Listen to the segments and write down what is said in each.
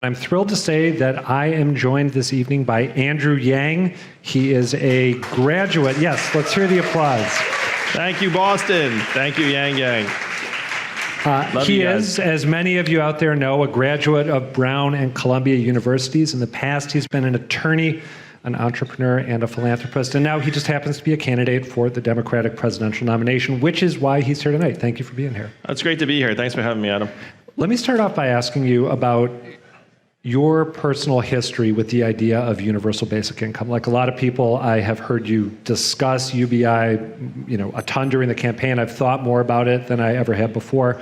I'm thrilled to say that I am joined this evening by Andrew Yang. He is a graduate. Yes, let's hear the applause. Thank you, Boston. Thank you, Yang. He is, as many of you out there know, a graduate of Brown and Columbia Universities. In the past, he's been an attorney, an entrepreneur, and a philanthropist, and now he just happens to be a candidate for the Democratic presidential nomination, which is why he's here tonight. Thank you for being here. It's great to be here. Thanks for having me, Adam. Let me start off by asking you about your personal history with the idea of universal basic income. Like a lot of people, I have heard you discuss UBI, a ton during the campaign. I've thought more about it than I ever have before,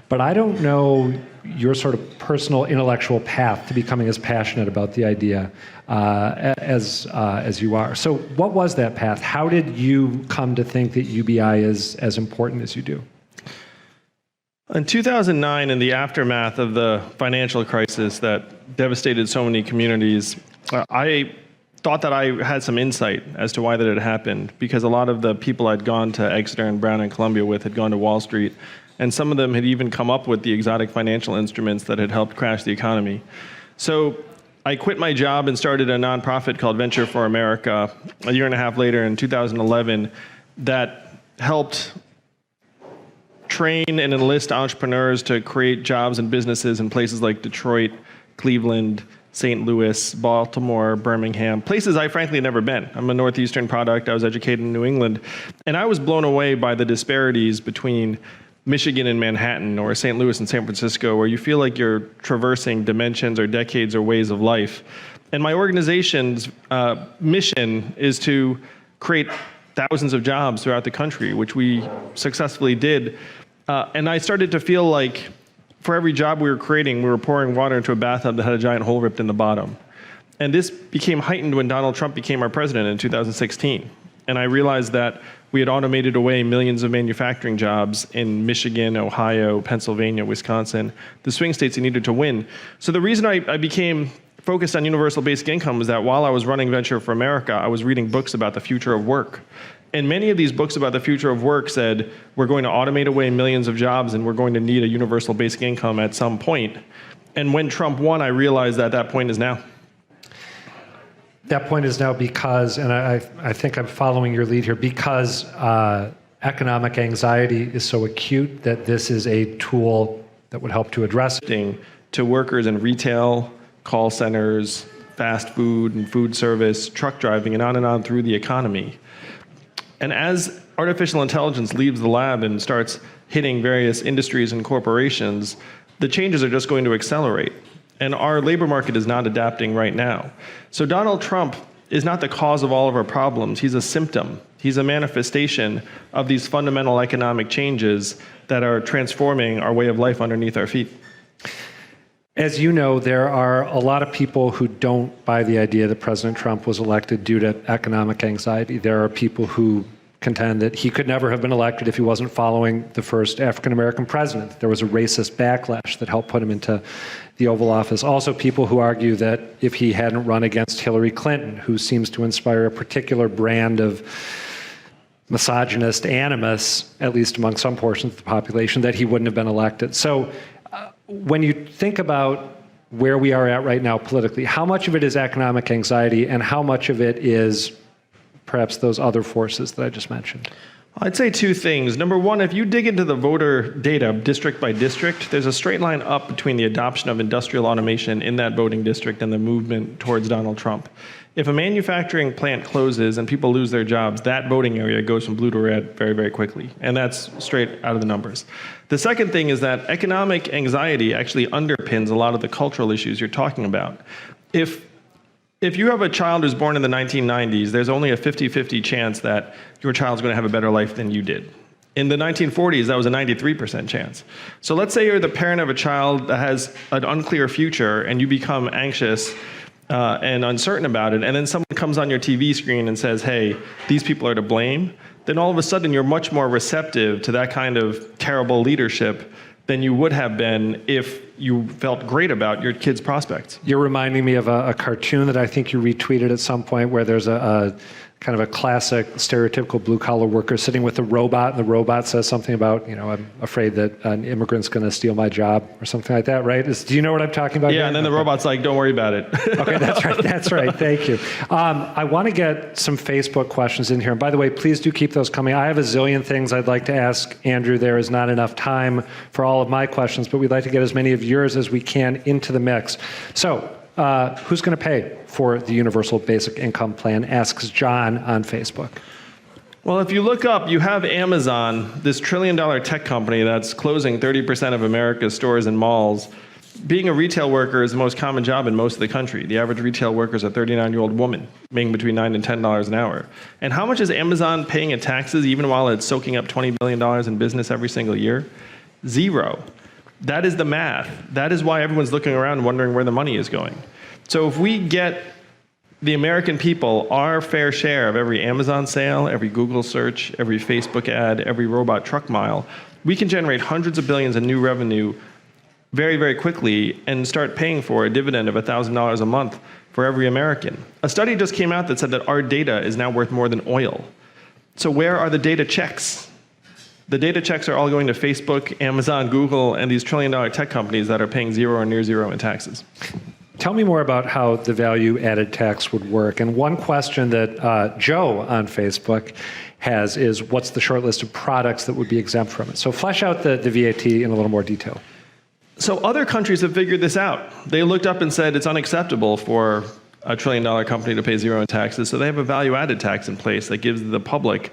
but I don't know your sort of personal intellectual path to becoming as passionate about the idea as you are. So what was that path? How did you come to think that UBI is as important as you do? In 2009, in the aftermath of the financial crisis that devastated so many communities, I thought that I had some insight as to why that had happened, because a lot of the people I'd gone to Exeter and Brown and Columbia with had gone to Wall Street, and some of them had even come up with the exotic financial instruments that had helped crash the economy. So I quit my job and started a nonprofit called Venture for America a year and a half later in 2011 that helped train and enlist entrepreneurs to create jobs and businesses in places like Detroit, Cleveland, St. Louis, Baltimore, Birmingham, places I frankly had never been. I'm a Northeastern product. I was educated in New England. And I was blown away by the disparities between Michigan and Manhattan, or St. Louis and San Francisco, where you feel like you're traversing dimensions or decades or ways of life. And my organization's mission is to create thousands of jobs throughout the country, which we successfully did. And I started to feel like for every job we were creating, we were pouring water into a bathtub that had a giant hole ripped in the bottom. And this became heightened when Donald Trump became our president in 2016. And I realized that we had automated away millions of manufacturing jobs in Michigan, Ohio, Pennsylvania, Wisconsin, the swing states that needed to win. So the reason I became focused on universal basic income was that while I was running Venture for America, I was reading books about the future of work. And many of these books about the future of work said, we're going to automate away millions of jobs and we're going to need a universal basic income at some point. And when Trump won, I realized that that point is now. That point is now because, and I think I'm following your lead here, because economic anxiety is so acute that this is a tool that would help to address it. To workers in retail, call centers, fast food and food service, truck driving, and on through the economy. And as artificial intelligence leaves the lab and starts hitting various industries and corporations, the changes are just going to accelerate. And our labor market is not adapting right now. So Donald Trump is not the cause of all of our problems. He's a symptom. He's a manifestation of these fundamental economic changes that are transforming our way of life underneath our feet. As you know, there are a lot of people who don't buy the idea that President Trump was elected due to economic anxiety. There are people who contend that he could never have been elected if he wasn't following the first African-American president. There was a racist backlash that helped put him into the Oval Office. Also, people who argue that if he hadn't run against Hillary Clinton, who seems to inspire a particular brand of misogynist animus, at least among some portions of the population, that he wouldn't have been elected. So when you think about where we are at right now politically, how much of it is economic anxiety and how much of it is perhaps those other forces that I just mentioned? I'd say two things. Number one, if you dig into the voter data district by district, there's a straight line up between the adoption of industrial automation in that voting district and the movement towards Donald Trump. If a manufacturing plant closes and people lose their jobs, that voting area goes from blue to red very, very quickly. And that's straight out of the numbers. The second thing is that economic anxiety actually underpins a lot of the cultural issues you're talking about. If you have a child who's born in the 1990s, there's only a 50-50 chance that your child's going to have a better life than you did. In the 1940s, that was a 93% chance. So let's say you're the parent of a child that has an unclear future and you become anxious and uncertain about it, and then someone comes on your TV screen and says, hey, these people are to blame, then all of a sudden you're much more receptive to that kind of terrible leadership than you would have been if you felt great about your kid's prospects. You're reminding me of a cartoon that I think you retweeted at some point where there's a kind of a classic stereotypical blue-collar worker sitting with a robot, and the robot says something about, I'm afraid that an immigrant's going to steal my job or something like that, right? Do you know what I'm talking about? Yeah, here? and then the robot's like, don't worry about it. Okay, that's right. Thank you. I want to get some Facebook questions in here. And by the way, please do keep those coming. I have a zillion things I'd like to ask Andrew. There is not enough time for all of my questions, but we'd like to get as many of yours as we can into the mix. So, who's going to pay for the universal basic income plan, asks John on Facebook. Well, if you look up, you have Amazon, this trillion-dollar tech company that's closing 30% of America's stores and malls. Being a retail worker is the most common job in most of the country. The average retail worker is a 39-year-old woman making between $9 and $10 an hour. And how much is Amazon paying in taxes even while it's soaking up $20 billion in business every single year? Zero. That is the math. That is why everyone's looking around wondering where the money is going. So if we get the American people our fair share of every Amazon sale, every Google search, every Facebook ad, every robot truck mile, we can generate hundreds of billions in new revenue very, very quickly and start paying for a dividend of $1,000 a month for every American. A study just came out that said that our data is now worth more than oil. So where are the data checks? The data checks are all going to Facebook, Amazon, Google, and these trillion-dollar tech companies that are paying zero or near zero in taxes. Tell me more about how the value-added tax would work. And one question that Joe on Facebook has is, what's the short list of products that would be exempt from it? So flesh out the VAT in a little more detail. So other countries have figured this out. They looked up and said it's unacceptable for a trillion-dollar company to pay zero in taxes, so they have a value-added tax in place that gives the public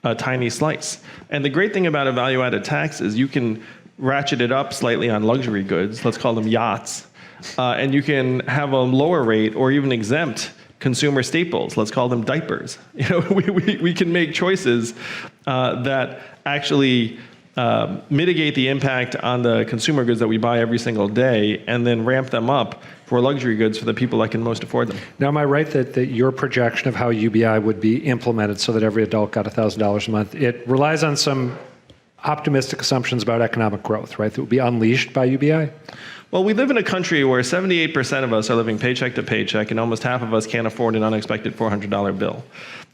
a tiny slice. And the great thing about a value-added tax is you can ratchet it up slightly on luxury goods, let's call them yachts, and you can have a lower rate or even exempt consumer staples, let's call them diapers. We can make choices that actually mitigate the impact on the consumer goods that we buy every single day and then ramp them up for luxury goods for the people that can most afford them. Now, am I right that your projection of how UBI would be implemented so that every adult got $1,000 a month, it relies on some optimistic assumptions about economic growth, right, that would be unleashed by UBI? Well, we live in a country where 78% of us are living paycheck to paycheck, and almost half of us can't afford an unexpected $400 bill.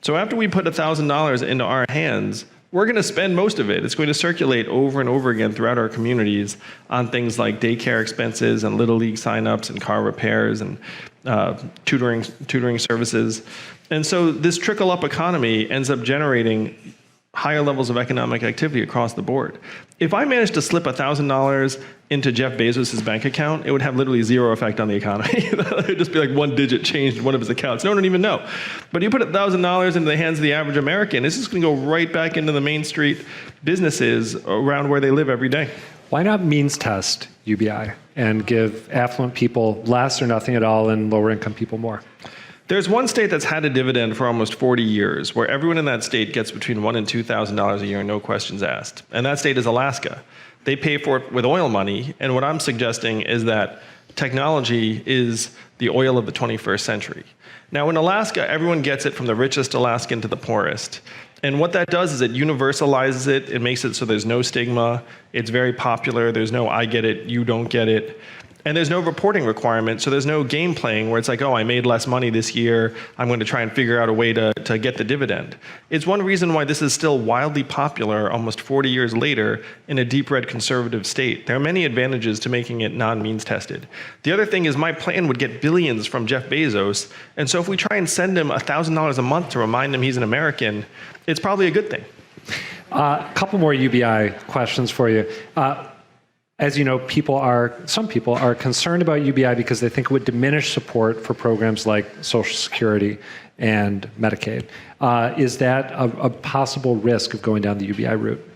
So after we put $1,000 into our hands, we're going to spend most of it. It's going to circulate over and over again throughout our communities on things like daycare expenses and Little League signups and car repairs and tutoring services. And so this trickle-up economy ends up generating higher levels of economic activity across the board. If I managed to slip $1,000 into Jeff Bezos' bank account, it would have literally zero effect on the economy. It would just be like one digit changed in one of his accounts. No one would even know. But you put $1,000 into the hands of the average American, it's just going to go right back into the Main Street businesses around where they live every day. Why not means test UBI and give affluent people less or nothing at all and lower income people more? There's one state that's had a dividend for almost 40 years, where everyone in that state gets between $1,000 and $2,000 a year, no questions asked. And that state is Alaska. They pay for it with oil money, and what I'm suggesting is that technology is the oil of the 21st century. Now, in Alaska, everyone gets it from the richest Alaskan to the poorest. And what that does is it universalizes it. It makes it so there's no stigma. It's very popular. There's no I get it, you don't get it. And there's no reporting requirement, so there's no game playing where it's like, oh, I made less money this year, I'm going to try and figure out a way to get the dividend. It's one reason why this is still wildly popular almost 40 years later in a deep red conservative state. There are many advantages to making it non-means tested. The other thing is my plan would get billions from Jeff Bezos, and so if we try and send him $1,000 a month to remind him he's an American, it's probably a good thing. A couple more UBI questions for you. As you know, some people are concerned about UBI because they think it would diminish support for programs like Social Security and Medicaid. Is that a possible risk of going down the UBI route?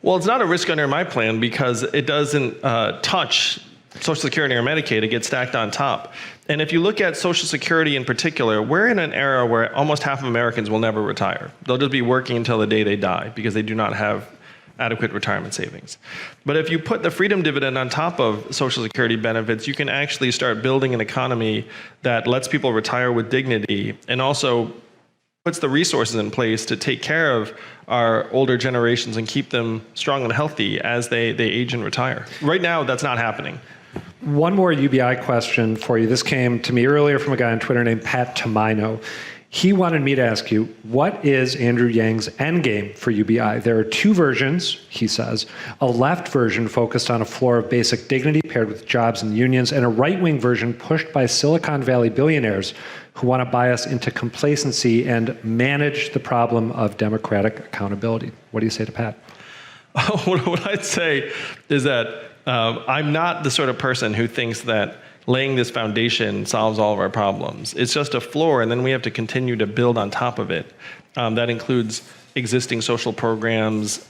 Well, it's not a risk under my plan because it doesn't touch Social Security or Medicaid. It gets stacked on top. And if you look at Social Security in particular, we're in an era where almost half of Americans will never retire. They'll just be working until the day they die because they do not have adequate retirement savings. But if you put the freedom dividend on top of Social Security benefits, you can actually start building an economy that lets people retire with dignity and also puts the resources in place to take care of our older generations and keep them strong and healthy as they age and retire. Right now, that's not happening. One more UBI question for you. This came to me earlier from a guy on Twitter named Pat Tomino. He wanted me to ask you, what is Andrew Yang's endgame for UBI? There are two versions, he says, a left version focused on a floor of basic dignity paired with jobs and unions, and a right-wing version pushed by Silicon Valley billionaires who want to buy us into complacency and manage the problem of democratic accountability. What do you say to Pat? What I'd say is that I'm not the sort of person who thinks that laying this foundation solves all of our problems. It's just a floor, and then we have to continue to build on top of it. That includes existing social programs,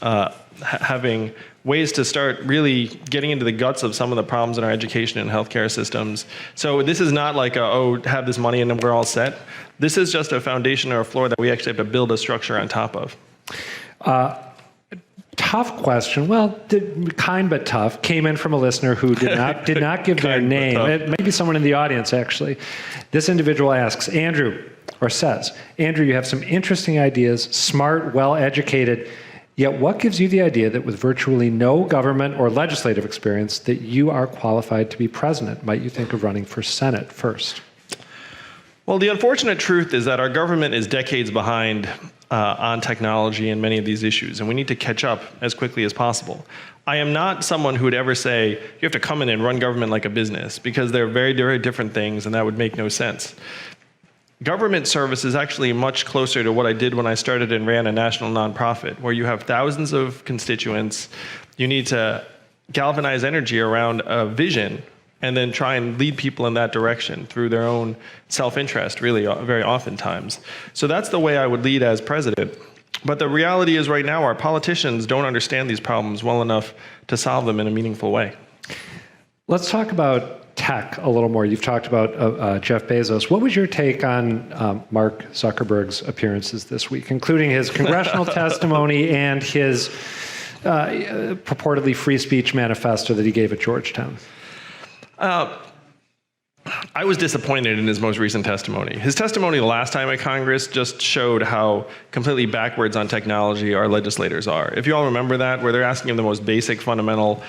having ways to start really getting into the guts of some of the problems in our education and healthcare systems. So this is not like, have this money and then we're all set. This is just a foundation or a floor that we actually have to build a structure on top of. Tough question. Well, kind but tough. Came in from a listener who did not give their name. Maybe someone in the audience, actually. This individual asks, says, Andrew, you have some interesting ideas, smart, well-educated, yet what gives you the idea that with virtually no government or legislative experience that you are qualified to be president? Might you think of running for Senate first? Well, the unfortunate truth is that our government is decades behind on technology and many of these issues, and we need to catch up as quickly as possible. I am not someone who would ever say, you have to come in and run government like a business, because they're very, very different things, and that would make no sense. Government service is actually much closer to what I did when I started and ran a national nonprofit, where you have thousands of constituents. You need to galvanize energy around a vision and then try and lead people in that direction through their own self-interest, really, very oftentimes. So that's the way I would lead as president. But the reality is right now, our politicians don't understand these problems well enough to solve them in a meaningful way. Let's talk about tech a little more. You've talked about Jeff Bezos. What was your take on Mark Zuckerberg's appearances this week, including his congressional testimony and his purportedly free speech manifesto that he gave at Georgetown? I was disappointed in his most recent testimony. His testimony last time at Congress just showed how completely backwards on technology our legislators are. If you all remember that, where they're asking him the most basic, fundamental,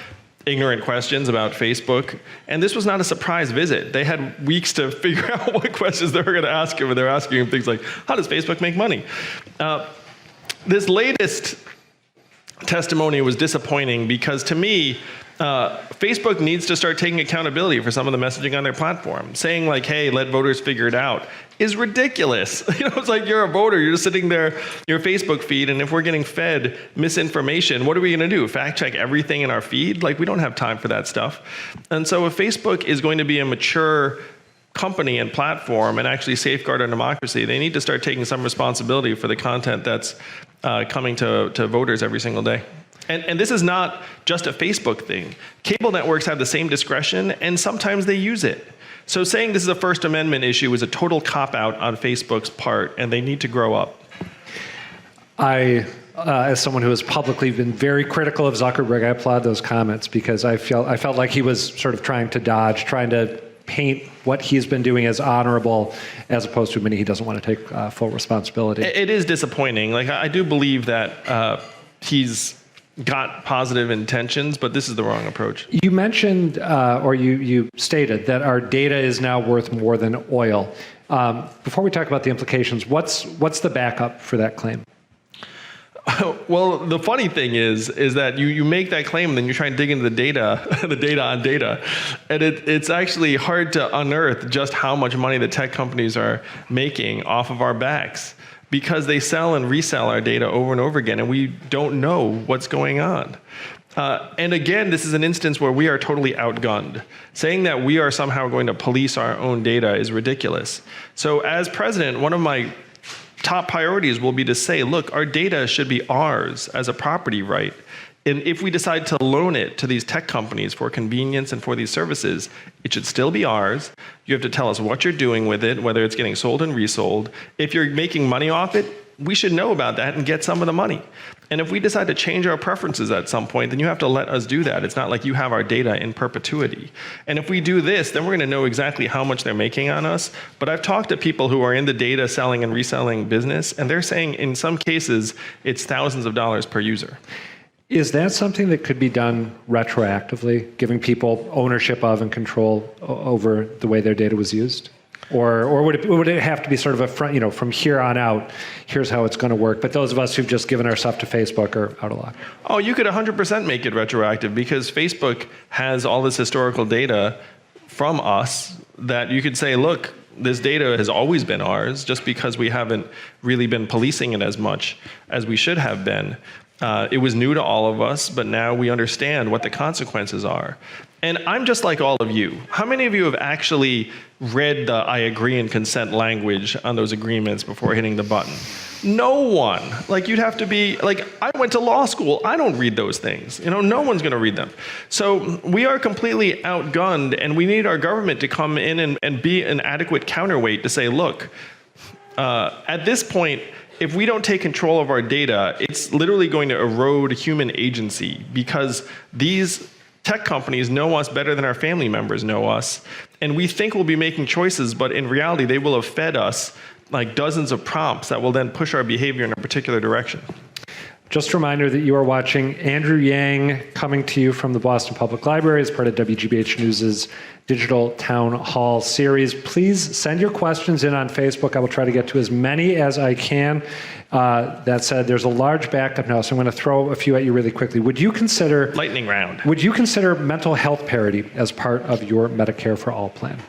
ignorant questions about Facebook. And this was not a surprise visit. They had weeks to figure out what questions they were going to ask him, and they're asking him things like, how does Facebook make money? This latest testimony was disappointing because, to me, Facebook needs to start taking accountability for some of the messaging on their platform. Saying like, hey, let voters figure it out is ridiculous. It's like you're a voter, you're just sitting there, your Facebook feed, and if we're getting fed misinformation, what are we going to do? Fact check everything in our feed? Like, we don't have time for that stuff. And so if Facebook is going to be a mature company and platform and actually safeguard our democracy, they need to start taking some responsibility for the content that's coming to voters every single day. And this is not just a Facebook thing. Cable networks have the same discretion, and sometimes they use it. So saying this is a First Amendment issue is a total cop-out on Facebook's part, and they need to grow up. I, as someone who has publicly been very critical of Zuckerberg, I applaud those comments because I felt like he was sort of trying to paint what he's been doing as honorable, as opposed to admitting he doesn't want to take full responsibility. It is disappointing. Like, I do believe that he's got positive intentions, but this is the wrong approach. You mentioned, or you stated that our data is now worth more than oil. Before we talk about the implications, what's the backup for that claim? Well, the funny thing is that you make that claim and then you try and dig into the data, the data on data, and it's actually hard to unearth just how much money the tech companies are making off of our backs, because they sell and resell our data over and over again, and we don't know what's going on. And again, this is an instance where we are totally outgunned. Saying that we are somehow going to police our own data is ridiculous. So as president, one of my top priorities will be to say, look, our data should be ours as a property right. And if we decide to loan it to these tech companies for convenience and for these services, it should still be ours. You have to tell us what you're doing with it, whether it's getting sold and resold. If you're making money off it, we should know about that and get some of the money. And if we decide to change our preferences at some point, then you have to let us do that. It's not like you have our data in perpetuity. And if we do this, then we're going to know exactly how much they're making on us. But I've talked to people who are in the data selling and reselling business, and they're saying in some cases, it's thousands of dollars per user. Is that something that could be done retroactively, giving people ownership of and control over the way their data was used? Or would it have to be sort of a front, from here on out, here's how it's going to work? But those of us who've just given our stuff to Facebook are out of luck. Oh, you could 100% make it retroactive because Facebook has all this historical data from us that you could say, look, this data has always been ours just because we haven't really been policing it as much as we should have been. It was new to all of us, but now we understand what the consequences are. And I'm just like all of you. How many of you have actually read the I agree and consent language on those agreements before hitting the button? No one. Like, you'd have to be, like, I went to law school. I don't read those things. No one's going to read them. So we are completely outgunned, and we need our government to come in and be an adequate counterweight to say, look, at this point, if we don't take control of our data, it's literally going to erode human agency because these tech companies know us better than our family members know us. And we think we'll be making choices, but in reality, they will have fed us like dozens of prompts that will then push our behavior in a particular direction. Just a reminder that you are watching Andrew Yang coming to you from the Boston Public Library as part of WGBH News's Digital Town Hall series. Please send your questions in on Facebook. I will try to get to as many as I can. That said, there's a large backup now, so I'm going to throw a few at you really quickly. Would you consider... Lightning round. Would you consider mental health parity as part of your Medicare for All plan?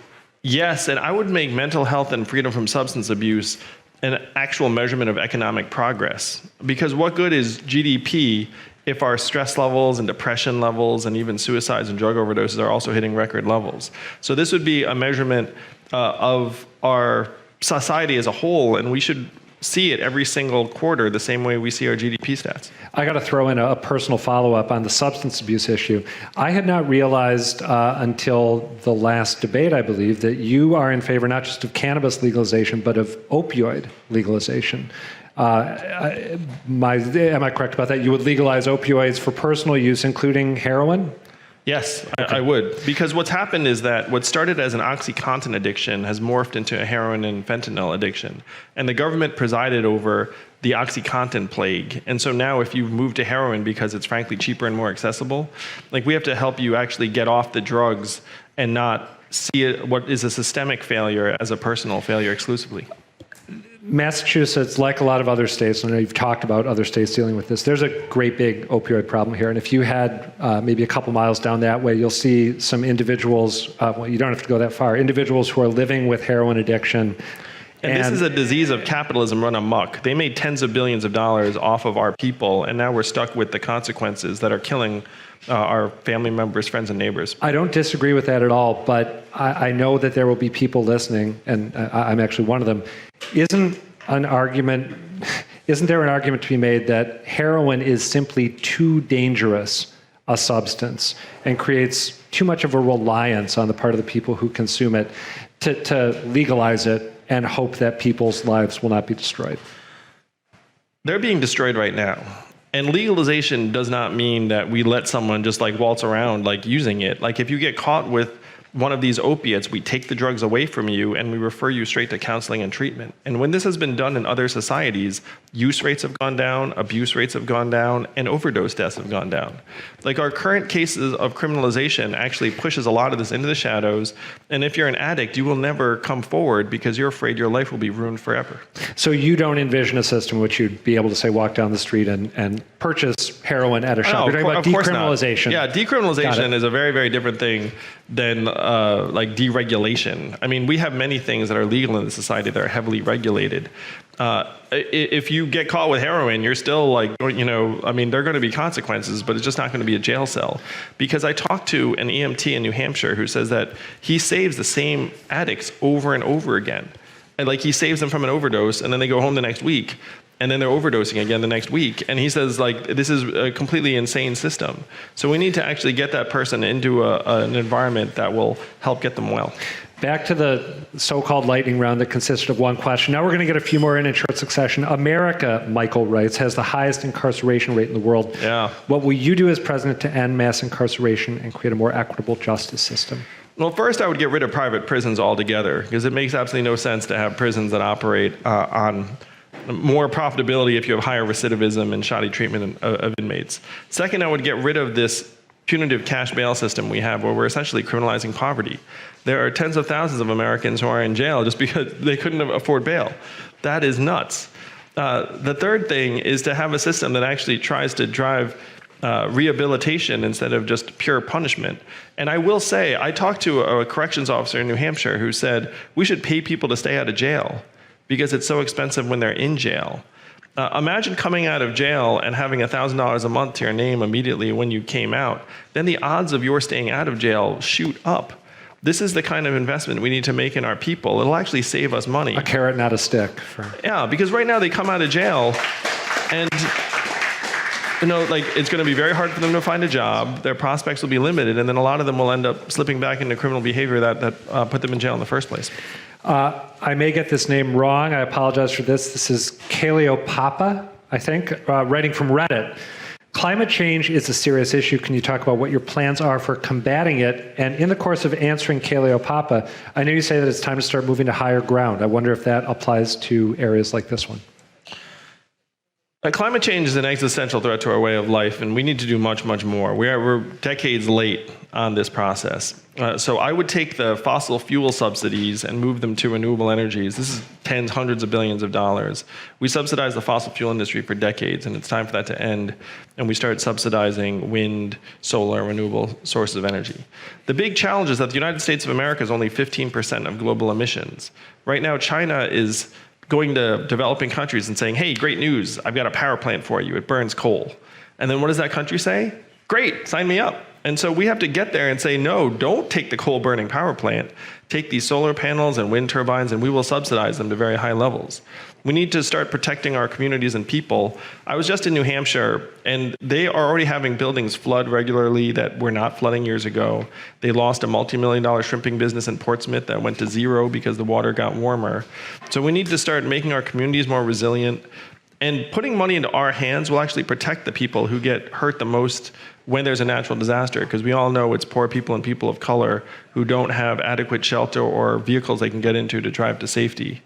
Yes, and I would make mental health and freedom from substance abuse an actual measurement of economic progress. Because what good is GDP if our stress levels and depression levels and even suicides and drug overdoses are also hitting record levels? So this would be a measurement of our society as a whole, and we should see it every single quarter the same way we see our GDP stats. I got to throw in a personal follow-up on the substance abuse issue. I had not realized until the last debate, I believe, that you are in favor not just of cannabis legalization, but of opioid legalization. Am I correct about that? You would legalize opioids for personal use, including heroin? Yes, I would. Because what's happened is that what started as an OxyContin addiction has morphed into a heroin and fentanyl addiction. And the government presided over the OxyContin plague. And so now if you move to heroin because it's frankly cheaper and more accessible, like we have to help you actually get off the drugs and not see it, what is a systemic failure as a personal failure exclusively. Massachusetts, like a lot of other states, I know you've talked about other states dealing with this, there's a great big opioid problem here. And if you had maybe a couple miles down that way, you'll see some individuals, well, you don't have to go that far, individuals who are living with heroin addiction. And this is a disease of capitalism run amok. They made tens of billions of dollars off of our people, and now we're stuck with the consequences that are killing our family members, friends, and neighbors. I don't disagree with that at all, but I know that there will be people listening, and I'm actually one of them. Isn't there an argument to be made that heroin is simply too dangerous a substance and creates too much of a reliance on the part of the people who consume it to legalize it and hope that people's lives will not be destroyed? They're being destroyed right now. And legalization does not mean that we let someone just like waltz around like using it. Like if you get caught with one of these opiates, we take the drugs away from you and we refer you straight to counseling and treatment. And when this has been done in other societies, use rates have gone down, abuse rates have gone down, and overdose deaths have gone down. Like our current cases of criminalization actually pushes a lot of this into the shadows. And if you're an addict, you will never come forward because you're afraid your life will be ruined forever. So you don't envision a system in which you'd be able to say walk down the street and purchase heroin at a shop? You're talking about decriminalization. Yeah, decriminalization is a very, very different thing than like deregulation. I mean, we have many things that are legal in the society that are heavily regulated. If you get caught with heroin, you're still like, I mean, there are going to be consequences, but it's just not going to be a jail cell. Because I talked to an EMT in New Hampshire who says that he saves the same addicts over and over again. And like he saves them from an overdose and then they go home the next week and then they're overdosing again the next week. And he says, like, this is a completely insane system. So we need to actually get that person into an environment that will help get them well. Back to the so-called lightning round that consisted of one question. Now we're going to get a few more in short succession. America, Michael writes, has the highest incarceration rate in the world. Yeah. What will you do as president to end mass incarceration and create a more equitable justice system? Well, first, I would get rid of private prisons altogether because it makes absolutely no sense to have prisons that operate on more profitability if you have higher recidivism and shoddy treatment of inmates. Second, I would get rid of this punitive cash bail system we have where we're essentially criminalizing poverty. There are tens of thousands of Americans who are in jail just because they couldn't afford bail. That is nuts. The third thing is to have a system that actually tries to drive rehabilitation instead of just pure punishment. And I will say, I talked to a corrections officer in New Hampshire who said, we should pay people to stay out of jail because it's so expensive when they're in jail. Imagine coming out of jail and having $1,000 a month to your name immediately when you came out. Then the odds of your staying out of jail shoot up. This is the kind of investment we need to make in our people. It'll actually save us money. A carrot, not a stick. Yeah, because right now they come out of jail and it's going to be very hard for them to find a job. Their prospects will be limited, and then a lot of them will end up slipping back into criminal behavior that put them in jail in the first place. I may get this name wrong. I apologize for this. This is Kaleopapa, I think, writing from Reddit. Climate change is a serious issue. Can you talk about what your plans are for combating it? And in the course of answering Kaleopapa, I know you say that it's time to start moving to higher ground. I wonder if that applies to areas like this one. Climate change is an existential threat to our way of life, and we need to do much, much more. We're decades late on this process. So I would take the fossil fuel subsidies and move them to renewable energies. This is tens, hundreds of billions of dollars. We subsidized the fossil fuel industry for decades, and it's time for that to end, and we start subsidizing wind, solar, renewable sources of energy. The big challenge is that the United States of America is only 15% of global emissions. Right now, China is going to developing countries and saying, hey, great news, I've got a power plant for you, it burns coal. And then what does that country say? Great, sign me up. And so we have to get there and say, no, don't take the coal burning power plant. Take these solar panels and wind turbines and we will subsidize them to very high levels. We need to start protecting our communities and people. I was just in New Hampshire and they are already having buildings flood regularly that were not flooding years ago. They lost a multi-million-dollar shrimping business in Portsmouth that went to zero because the water got warmer. So we need to start making our communities more resilient. And putting money into our hands will actually protect the people who get hurt the most when there's a natural disaster, because we all know it's poor people and people of color who don't have adequate shelter or vehicles they can get into to drive to safety.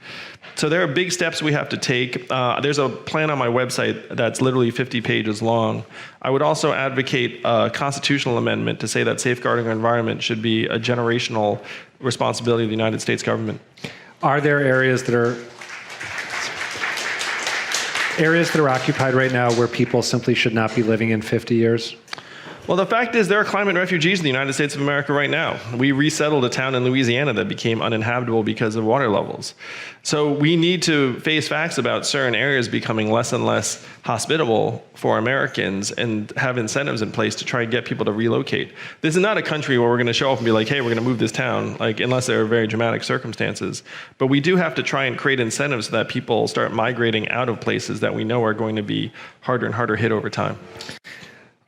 So there are big steps we have to take. There's a plan on my website that's literally 50 pages long. I would also advocate a constitutional amendment to say that safeguarding our environment should be a generational responsibility of the United States government. Are there areas that are occupied right now where people simply should not be living in 50 years? Well, the fact is there are climate refugees in the United States of America right now. We resettled a town in Louisiana that became uninhabitable because of water levels. So we need to face facts about certain areas becoming less and less hospitable for Americans and have incentives in place to try and get people to relocate. This is not a country where we're going to show up and be like, hey, we're going to move this town, unless there are very dramatic circumstances. But we do have to try and create incentives so that people start migrating out of places that we know are going to be harder and harder hit over time.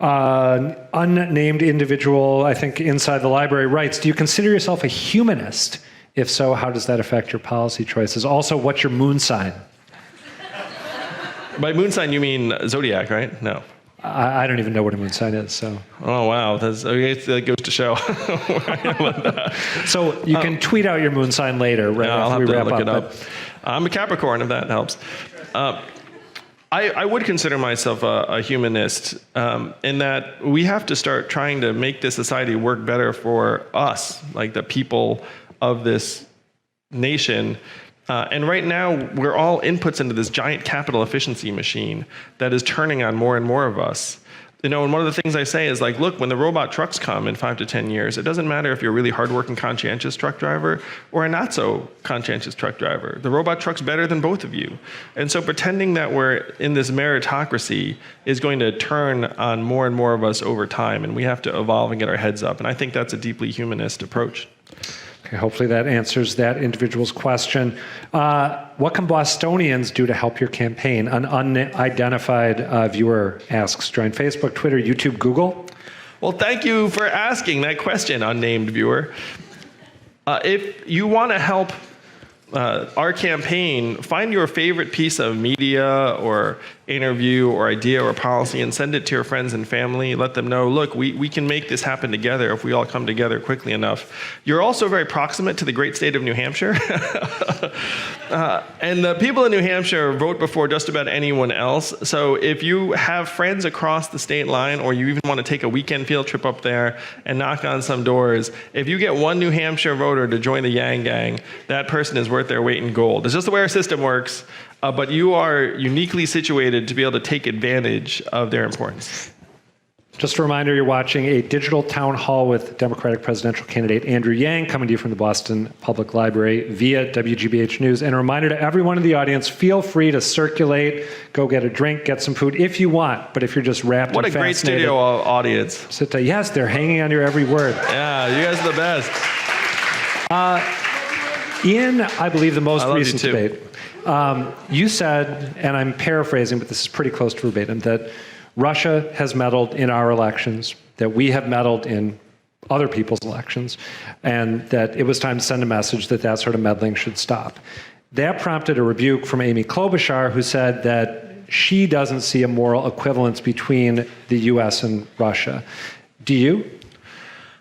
Unnamed individual, I think, inside the library writes, do you consider yourself a humanist? If so, how does that affect your policy choices? Also, what's your moon sign? By moon sign, you mean zodiac, right? No. I don't even know what a moon sign is, so. Oh, wow. That goes to show. So you can tweet out your moon sign later, right? Yeah, I'll have to look it up. But I'm a Capricorn, if that helps. I would consider myself a humanist in that we have to start trying to make this society work better for us, like the people of this nation. And right now, we're all inputs into this giant capital efficiency machine that is turning on more and more of us. And one of the things I say is look, when the robot trucks come in 5 to 10 years, it doesn't matter if you're a really hardworking, conscientious truck driver or a not so conscientious truck driver. The robot truck's better than both of you. And so pretending that we're in this meritocracy is going to turn on more and more of us over time, and we have to evolve and get our heads up. And I think that's a deeply humanist approach. Okay, hopefully that answers that individual's question. What can Bostonians do to help your campaign? An unidentified viewer asks. Join Facebook, Twitter, YouTube, Google. Well, thank you for asking that question, unnamed viewer. If you want to help our campaign, find your favorite piece of media or interview or idea or policy and send it to your friends and family. Let them know, look, we can make this happen together if we all come together quickly enough. You're also very proximate to the great state of New Hampshire. And the people in New Hampshire vote before just about anyone else. So if you have friends across the state line, or you even want to take a weekend field trip up there and knock on some doors, if you get one New Hampshire voter to join the Yang Gang, that person is worth their weight in gold. It's just the way our system works, but you are uniquely situated to be able to take advantage of their importance. Just a reminder, you're watching a digital town hall with Democratic presidential candidate Andrew Yang, coming to you from the Boston Public Library via WGBH News. And a reminder to everyone in the audience, feel free to circulate, go get a drink, get some food if you want. But if you're just wrapped What and a great fascinated, studio audience. sit down. Yes, they're hanging on your every word. Yeah, you guys are the best. In, I believe, the most love you recent too. debate, you said, and I'm paraphrasing, but this is pretty close to verbatim, that Russia has meddled in our elections, that we have meddled in other people's elections, and that it was time to send a message that that sort of meddling should stop. That prompted a rebuke from Amy Klobuchar, who said that she doesn't see a moral equivalence between the U.S. and Russia. Do you?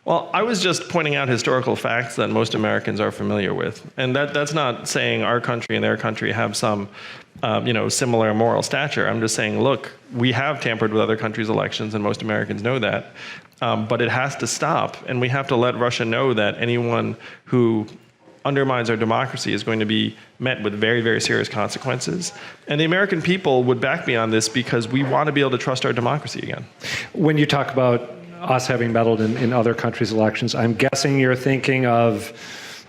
Well, I was just pointing out historical facts that most Americans are familiar with. And that's not saying our country and their country have some similar moral stature. I'm just saying, look, we have tampered with other countries' elections, and most Americans know that. But it has to stop, and we have to let Russia know that anyone who undermines our democracy is going to be met with very, very serious consequences. And the American people would back me on this because we want to be able to trust our democracy again. When you talk about us having meddled in other countries' elections, I'm guessing you're thinking of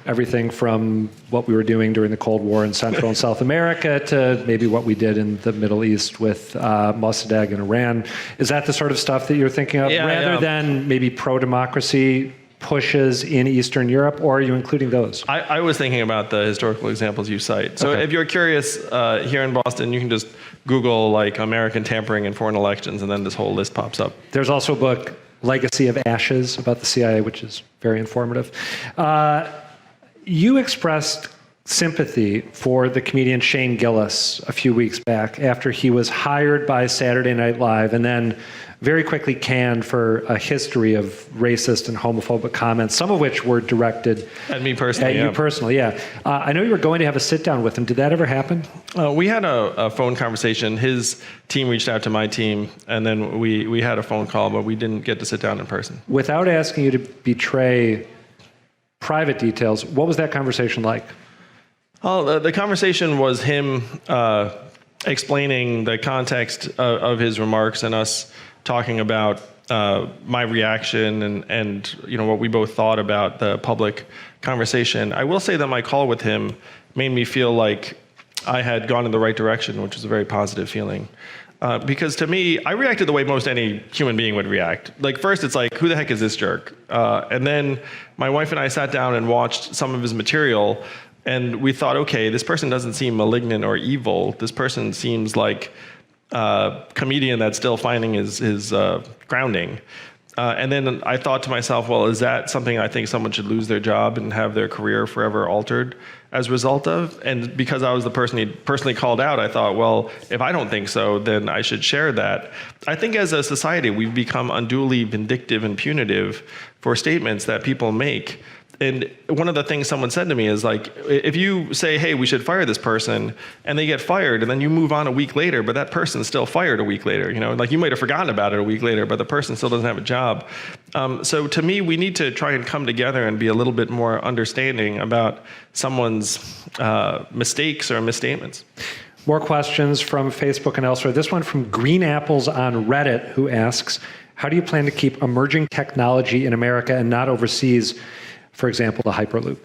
everything from what we were doing during the Cold War in Central and South America to maybe what we did in the Middle East with Mossadegh and Iran. Is that the sort of stuff that you're thinking of, rather than maybe pro-democracy pushes in Eastern Europe, or are you including those? I was thinking about the historical examples you cite. So if you're curious, here in Boston, you can just Google like American tampering in foreign elections, and then this whole list pops up. There's also a book, Legacy of Ashes, about the CIA, which is very informative. You expressed sympathy for the comedian Shane Gillis a few weeks back after he was hired by Saturday Night Live and then very quickly canned for a history of racist and homophobic comments, some of which were directed at me personally. You personally, yeah. I know you were going to have a sit down with him. Did that ever happen? We had a phone conversation. His team reached out to my team, and then we had a phone call, but we didn't get to sit down in person. Without asking you to betray private details, what was that conversation like? Oh, the conversation was him explaining the context of his remarks and us talking about my reaction and what we both thought about the public conversation. I will say that my call with him made me feel like I had gone in the right direction, which was a very positive feeling. Because to me, I reacted the way most any human being would react. Like, first, it's like, who the heck is this jerk? And then my wife and I sat down and watched some of his material, and we thought, okay, this person doesn't seem malignant or evil. This person seems like a comedian that's still finding his grounding. And then I thought to myself, well, is that something I think someone should lose their job and have their career forever altered as a result of? And because I was the person he personally called out, I thought, well, if I don't think so, then I should share that. I think as a society, we've become unduly vindictive and punitive for statements that people make. And one of the things someone said to me is like, if you say, hey, we should fire this person, and they get fired, and then you move on a week later, but that person's still fired a week later, like you might have forgotten about it a week later, but the person still doesn't have a job. So to me, we need to try and come together and be a little bit more understanding about someone's mistakes or misstatements. More questions from Facebook and elsewhere. This one from Green Apples on Reddit, who asks, how do you plan to keep emerging technology in America and not overseas? For example, the Hyperloop.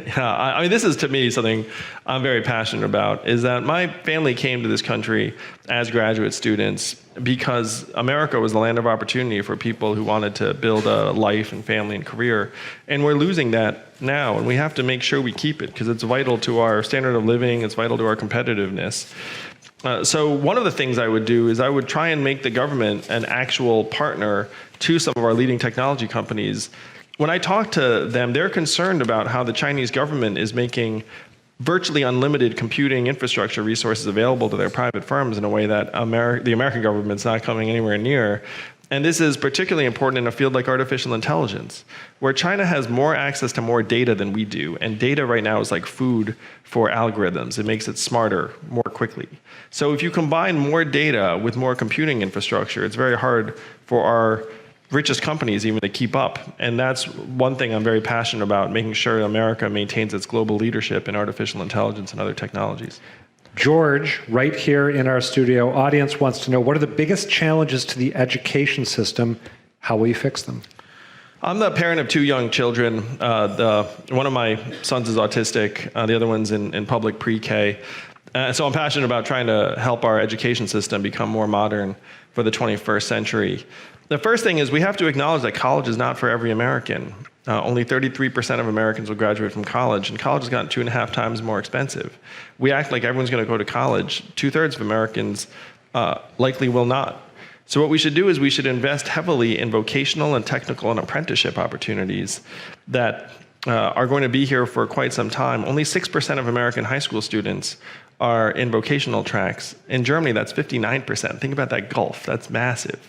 Yeah, I mean, this is to me something I'm very passionate about, is that my family came to this country as graduate students because America was the land of opportunity for people who wanted to build a life and family and career. And we're losing that now, and we have to make sure we keep it because it's vital to our standard of living, it's vital to our competitiveness. So one of the things I would do is I would try and make the government an actual partner to some of our leading technology companies when I talk to them, they're concerned about how the Chinese government is making virtually unlimited computing infrastructure resources available to their private firms in a way that the American government's not coming anywhere near. And this is particularly important in a field like artificial intelligence, where China has more access to more data than we do. And data right now is like food for algorithms. It makes it smarter more quickly. So if you combine more data with more computing infrastructure, it's very hard for our richest companies even to keep up. And that's one thing I'm very passionate about, making sure America maintains its global leadership in artificial intelligence and other technologies. George, right here in our studio, audience wants to know, what are the biggest challenges to the education system? How will you fix them? I'm the parent of 2 young children. One of my sons is autistic. The other one's in public pre-K. So I'm passionate about trying to help our education system become more modern for the 21st century. The first thing is we have to acknowledge that college is not for every American. Only 33% of Americans will graduate from college, and college has gotten 2.5 times more expensive. We act like everyone's going to go to college. 2/3 of Americans likely will not. So what we should do is we should invest heavily in vocational and technical and apprenticeship opportunities that are going to be here for quite some time. Only 6% of American high school students are in vocational tracks. In Germany, that's 59%. Think about that gulf. That's massive.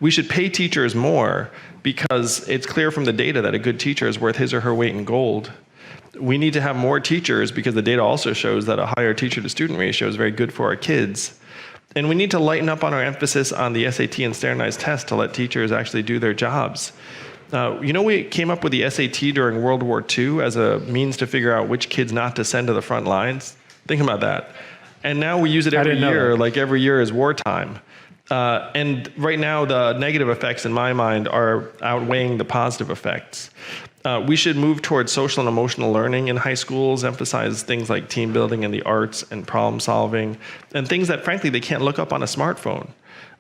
We should pay teachers more because it's clear from the data that a good teacher is worth his or her weight in gold. We need to have more teachers because the data also shows that a higher teacher-to-student ratio is very good for our kids. And we need to lighten up on our emphasis on the SAT and standardized tests to let teachers actually do their jobs. We came up with the SAT during World War II as a means to figure out which kids not to send to the front lines. Think about that. And now we use it every year, like every year is wartime. And right now, the negative effects, in my mind, are outweighing the positive effects. We should move towards social and emotional learning in high schools, emphasize things like team building and the arts and problem solving, and things that, frankly, they can't look up on a smartphone.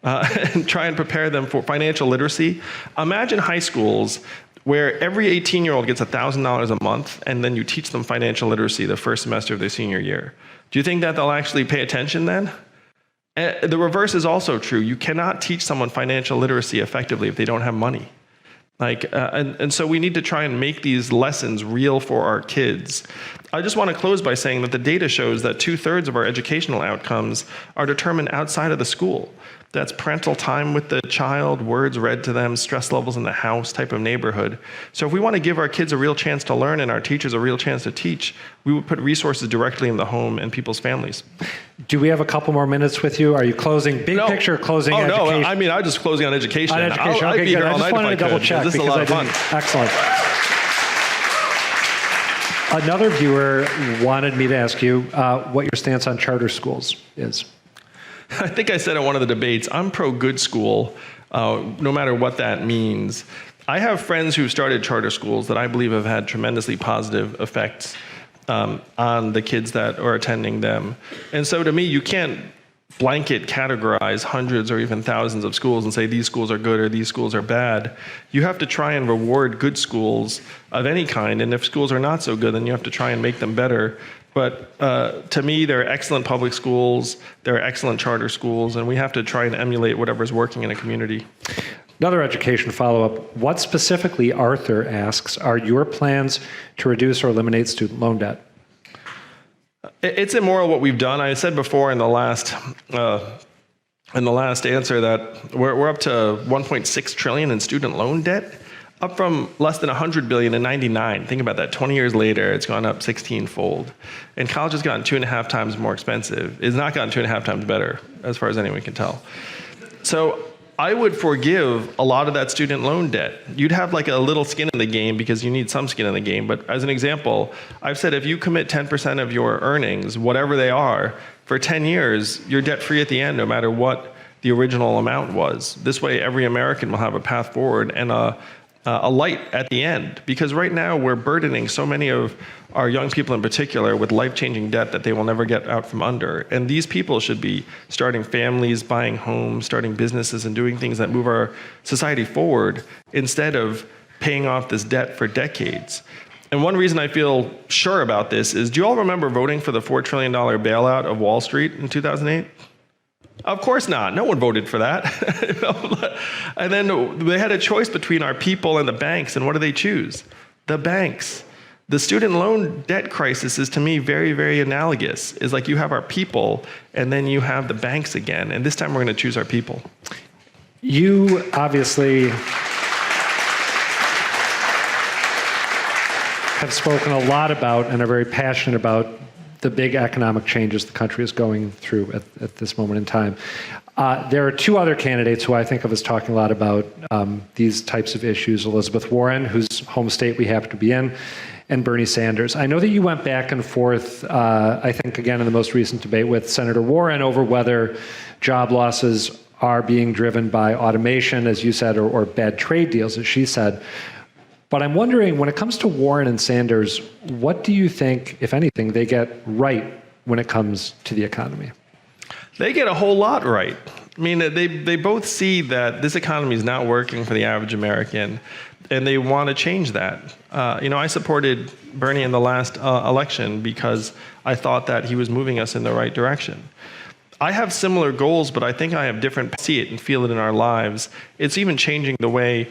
And try and prepare them for financial literacy. Imagine high schools where every 18-year-old gets $1,000 a month, and then you teach them financial literacy the first semester of their senior year. Do you think that they'll actually pay attention then? The reverse is also true. You cannot teach someone financial literacy effectively if they don't have money. And so we need to try and make these lessons real for our kids. I just want to close by saying that the data shows that 2/3 of our educational outcomes are determined outside of the school. That's parental time with the child, words read to them, stress levels in the house type of neighborhood. So if we want to give our kids a real chance to learn and our teachers a real chance to teach, we would put resources directly in the home and people's families. Do we have a couple more minutes with you? Are you closing big picture, closing education? No, I mean, I'm just closing on education. On education, I'd okay, be good. here I all just night wanted to if I double could. check This is a because lot of fun. Excellent. Another viewer wanted me to ask you what your stance on charter schools is. I think I said at one of the debates, I'm pro-good school, no matter what that means. I have friends who've started charter schools that I believe have had tremendously positive effects on the kids that are attending them. And so to me, you can't blanket categorize hundreds or even thousands of schools and say these schools are good or these schools are bad. You have to try and reward good schools of any kind, and if schools are not so good, then you have to try and make them better. But to me, there are excellent public schools, there are excellent charter schools, and we have to try and emulate whatever's working in a community. Another education follow-up. What specifically, Arthur asks, are your plans to reduce or eliminate student loan debt? It's immoral what we've done. I said before in the last answer that we're up to 1.6 trillion in student loan debt, up from less than 100 billion in 99. Think about that. 20 years later, it's gone up 16-fold. And college has gotten 2.5 times more expensive. It's not gotten 2.5 times better, as far as anyone can tell. So I would forgive a lot of that student loan debt. You'd have like a little skin in the game because you need some skin in the game. But as an example, I've said if you commit 10% of your earnings, whatever they are, for 10 years, you're debt-free at the end, no matter what the original amount was. This way, every American will have a path forward and a light at the end, because right now we're burdening so many of our young people in particular with life-changing debt that they will never get out from under. And these people should be starting families, buying homes, starting businesses, and doing things that move our society forward instead of paying off this debt for decades. And one reason I feel sure about this is, do you all remember voting for the $4 trillion bailout of Wall Street in 2008? Of course not. No one voted for that. And then they had a choice between our people and the banks, and what do they choose? The banks. The student loan debt crisis is, to me, very, very analogous. It's like you have our people, and then you have the banks again, and this time we're going to choose our people. You obviously have spoken a lot about and are very passionate about the big economic changes the country is going through at this moment in time. There are two other candidates who I think of as talking a lot about these types of issues: Elizabeth Warren, whose home state we happen to be in, and Bernie Sanders. I know that you went back and forth, I think, again, in the most recent debate with Senator Warren over whether job losses are being driven by automation, as you said, or bad trade deals, as she said. But I'm wondering, when it comes to Warren and Sanders, what do you think, if anything, they get right when it comes to the economy? They get a whole lot right. I mean, they both see that this economy is not working for the average American, and they want to change that. I supported Bernie in the last election because I thought that he was moving us in the right direction. I have similar goals, but I think I have different, see it and feel it in our lives. It's even changing the way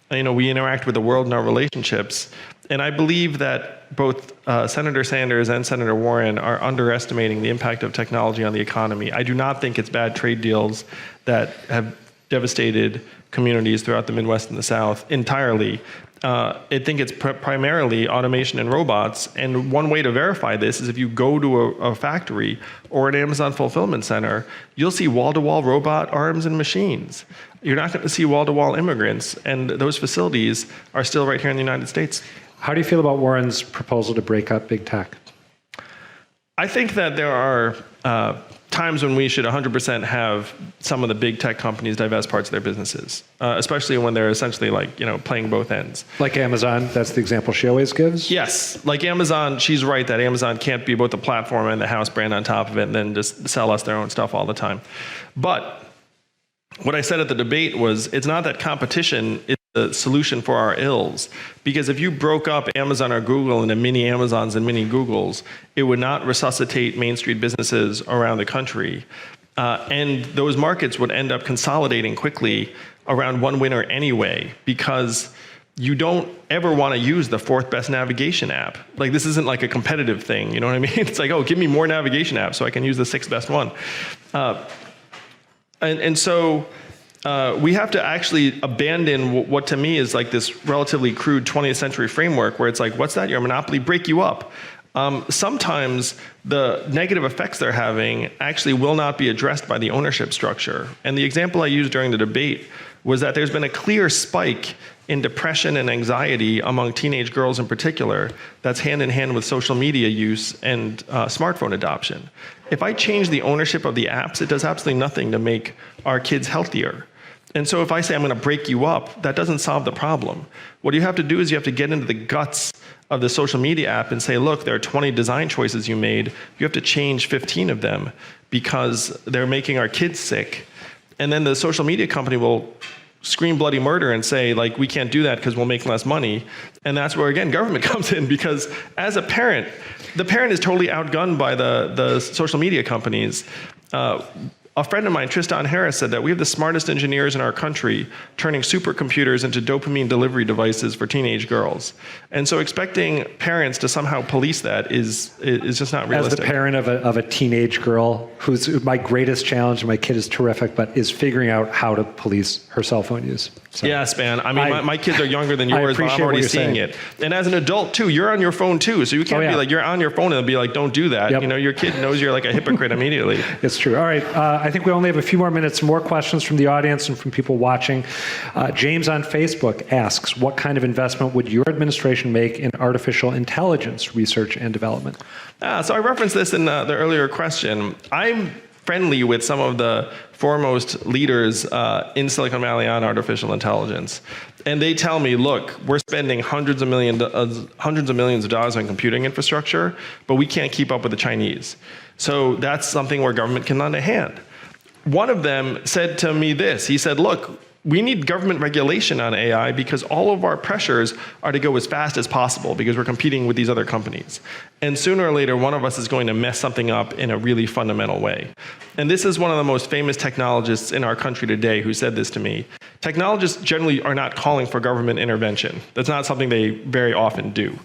we interact with the world and our relationships. And I believe that both Senator Sanders and Senator Warren are underestimating the impact of technology on the economy. I do not think it's bad trade deals that have devastated communities throughout the Midwest and the South entirely. I think it's primarily automation and robots. And one way to verify this is if you go to a factory or an Amazon fulfillment center, you'll see wall-to-wall robot arms and machines. You're not going to see wall-to-wall immigrants, and those facilities are still right here in the United States. How do you feel about Warren's proposal to break up big tech? I think that there are times when we should 100% have some of the big tech companies divest parts of their businesses, especially when they're essentially playing both ends. Like Amazon, that's the example she always gives? Yes, like Amazon, she's right that Amazon can't be both the platform and the house brand on top of it and then just sell us their own stuff all the time. But what I said at the debate was, it's not that competition is the solution for our ills. Because if you broke up Amazon or Google into mini Amazons and mini Googles, it would not resuscitate Main Street businesses around the country. And those markets would end up consolidating quickly around one winner anyway, because you don't ever want to use the fourth best navigation app. Like, this isn't like a competitive thing, you know what I mean? It's like, oh, give me more navigation apps so I can use the sixth best one. So we have to actually abandon what to me is like this relatively crude 20th century framework where it's like, what's that? You're a monopoly, break you up. Sometimes the negative effects they're having actually will not be addressed by the ownership structure. And the example I used during the debate was that there's been a clear spike in depression and anxiety among teenage girls in particular that's hand in hand with social media use and smartphone adoption. If I change the ownership of the apps, it does absolutely nothing to make our kids healthier. And so if I say I'm going to break you up, that doesn't solve the problem. What you have to do is you have to get into the guts of the social media app and say, look, there are 20 design choices you made. You have to change 15 of them because they're making our kids sick. And then the social media company will scream bloody murder and say, like, we can't do that because we'll make less money. And that's where, again, government comes in, because as a parent, the parent is totally outgunned by the social media companies. A friend of mine, Tristan Harris, said that we have the smartest engineers in our country turning supercomputers into dopamine delivery devices for teenage girls. And so expecting parents to somehow police that is just not realistic. As the parent of a teenage girl, who's my greatest challenge, my kid is terrific, but is figuring out how to police her cell phone use. So, yes, man. I mean, my kids are younger than yours, but I'm already seeing it. And as an adult, too, you're on your phone, too. So you can't be like, you're on your phone and be like, don't do that. Yep. Your kid knows you're like a hypocrite immediately. It's true. All right. I think we only have a few more minutes, more questions from the audience and from people watching. James on Facebook asks, what kind of investment would your administration make in artificial intelligence research and development? So I referenced this in the earlier question. I'm friendly with some of the foremost leaders in Silicon Valley on artificial intelligence. And they tell me, look, we're spending hundreds of millions of dollars on computing infrastructure, but we can't keep up with the Chinese. So that's something where government can lend a hand. One of them said to me this. He said, look, we need government regulation on AI because all of our pressures are to go as fast as possible because we're competing with these other companies. And sooner or later, one of us is going to mess something up in a really fundamental way. And this is one of the most famous technologists in our country today who said this to me. Technologists generally are not calling for government intervention. That's not something they very often do.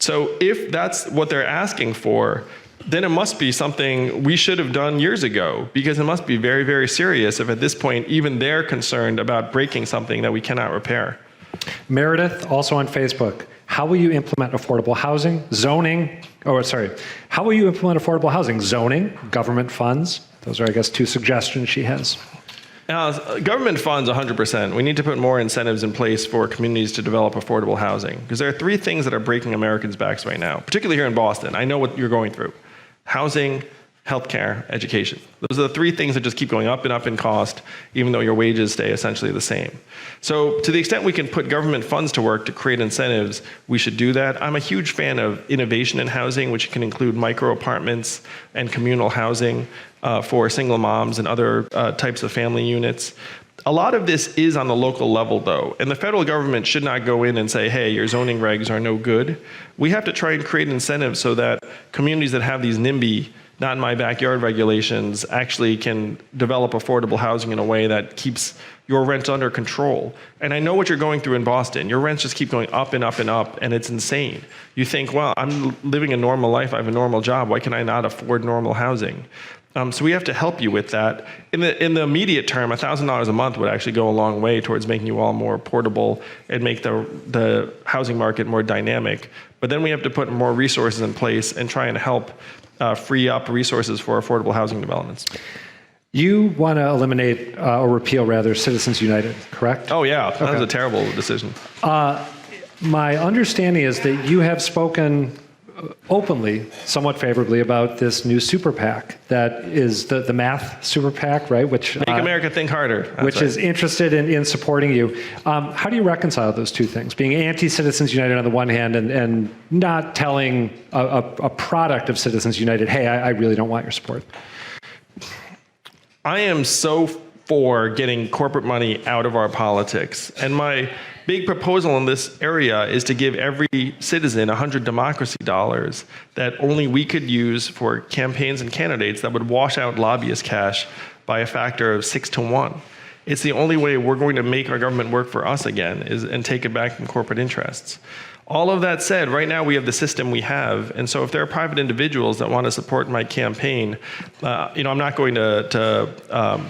So if that's what they're asking for, then it must be something we should have done years ago, because it must be very, very serious if at this point even they're concerned about breaking something that we cannot repair. Meredith, also on Facebook, how will you implement affordable housing, zoning, how will you implement affordable housing, zoning, government funds? Those are, I guess, two suggestions she has. Government funds, 100%. We need to put more incentives in place for communities to develop affordable housing, because there are three things that are breaking Americans' backs right now, particularly here in Boston. I know what you're going through. Housing, healthcare, education. Those are the three things that just keep going up and up in cost, even though your wages stay essentially the same. So to the extent we can put government funds to work to create incentives, we should do that. I'm a huge fan of innovation in housing, which can include micro apartments and communal housing for single moms and other types of family units. A lot of this is on the local level, though, and the federal government should not go in and say, hey, your zoning regs are no good. We have to try and create incentives so that communities that have these NIMBY, not in my backyard regulations, actually can develop affordable housing in a way that keeps your rent under control. And I know what you're going through in Boston. Your rents just keep going up and up and up, and it's insane. You think, well, I'm living a normal life, I have a normal job, why can I not afford normal housing? So we have to help you with that. In the immediate term, $1,000 a month would actually go a long way towards making you all more portable and make the housing market more dynamic. But then we have to put more resources in place and try and help free up resources for affordable housing developments. You want to eliminate, or repeal rather, Citizens United, correct? Oh yeah, that was a terrible decision. My understanding is that you have spoken openly, somewhat favorably, about this new super PAC that is the math super PAC, right? Which Make America Think Harder. Which is interested in supporting you. How do you reconcile those two things? Being anti-Citizens United on the one hand and not telling a product of Citizens United, hey, I really don't want your support. I am so for getting corporate money out of our politics. And my big proposal in this area is to give every citizen 100 democracy dollars that only we could use for campaigns and candidates that would wash out lobbyist cash by a factor of 6 to 1. It's the only way we're going to make our government work for us again and take it back from corporate interests. All of that said, right now we have the system we have, and so if there are private individuals that want to support my campaign, I'm not going to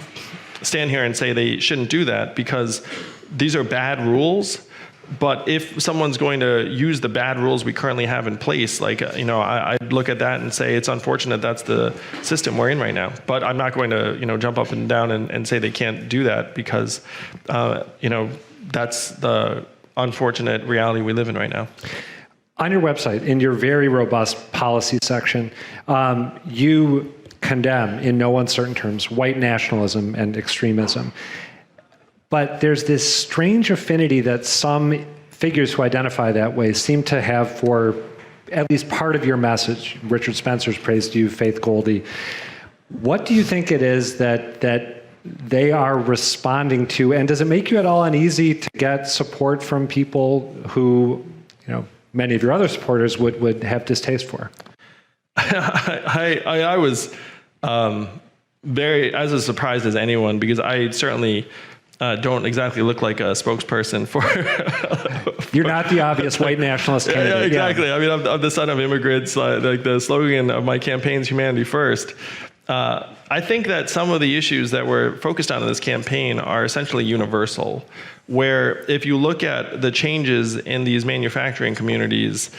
stand here and say they shouldn't do that, because these are bad rules. But if someone's going to use the bad rules we currently have in place, I'd look at that and say it's unfortunate that's the system we're in right now. But I'm not going to, jump up and down and say they can't do that, because, that's the unfortunate reality we live in right now. On your website, in your very robust policy section, you condemn, in no uncertain terms, white nationalism and extremism. But there's this strange affinity that some figures who identify that way seem to have for at least part of your message. Richard Spencer's praised you, Faith Goldie. What do you think it is that they are responding to, and does it make you at all uneasy to get support from people who, many of your other supporters would have distaste for? I was very as surprised as anyone, because I certainly don't exactly look like a spokesperson for. You're not the obvious white nationalist candidate. Yeah, exactly. Yeah. I mean, I'm the son of immigrants. Like the slogan of my campaign is "Humanity First." I think that some of the issues that we're focused on in this campaign are essentially universal, where if you look at the changes in these manufacturing communities,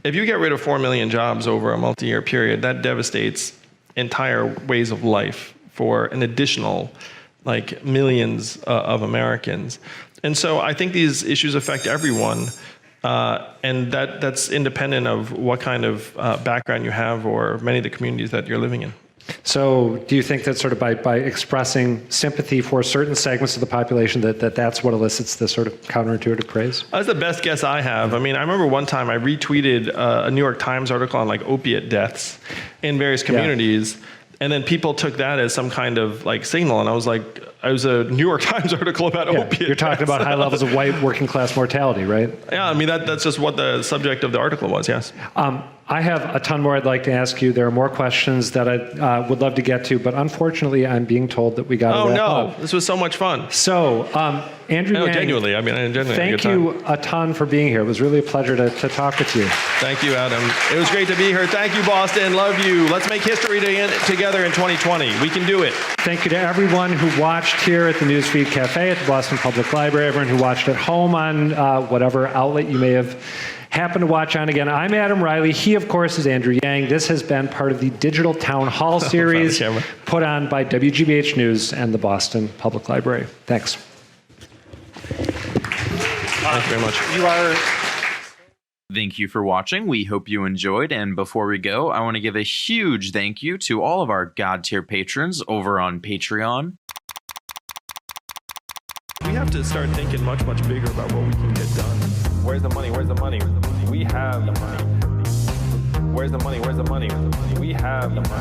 if you get rid of 4 million jobs over a multi-year period, that devastates entire ways of life for an additional millions of Americans. And so I think these issues affect everyone, and that's independent of what kind of background you have or many of the communities that you're living in. So do you think that sort of by expressing sympathy for certain segments of the population that's what elicits this sort of counterintuitive praise? That's the best guess I have. I mean, I remember one time I retweeted a New York Times article on opiate deaths in various communities, and then people took that as some kind of signal, and I was like, it was a New York Times article about opiate. You're talking about high levels of white working class mortality, right? Yeah, I mean, that's just what the subject of the article was, yes. I have a ton more I'd like to ask you. There are more questions that I would love to get to, but unfortunately, I'm being told that we got to wrap up. This was so much fun. So, Andrew Yang, genuinely, I genuinely had a good time. Thank you a ton for being here. It was really a pleasure to talk with you. Thank you, Adam. It was great to be here. Thank you, Boston. Love you. Let's make history together in 2020. We can do it. Thank you to everyone who watched here at the Newsfeed Cafe at the Boston Public Library, everyone who watched at home on whatever outlet you may have happened to watch on. Again, I'm Adam Riley. He, of course, is Andrew Yang. This has been part of the Digital Town Hall series put on by WGBH News and the Boston Public Library. Thanks. Thank you very much. Thank you for watching. We hope you enjoyed. And before we go, I want to give a huge thank you to all of our God tier patrons over on Patreon. We have to start thinking much, much bigger about what we can get done. Where's the money? Where's the money? We have the money. Where's the money? Where's the money? We have the money.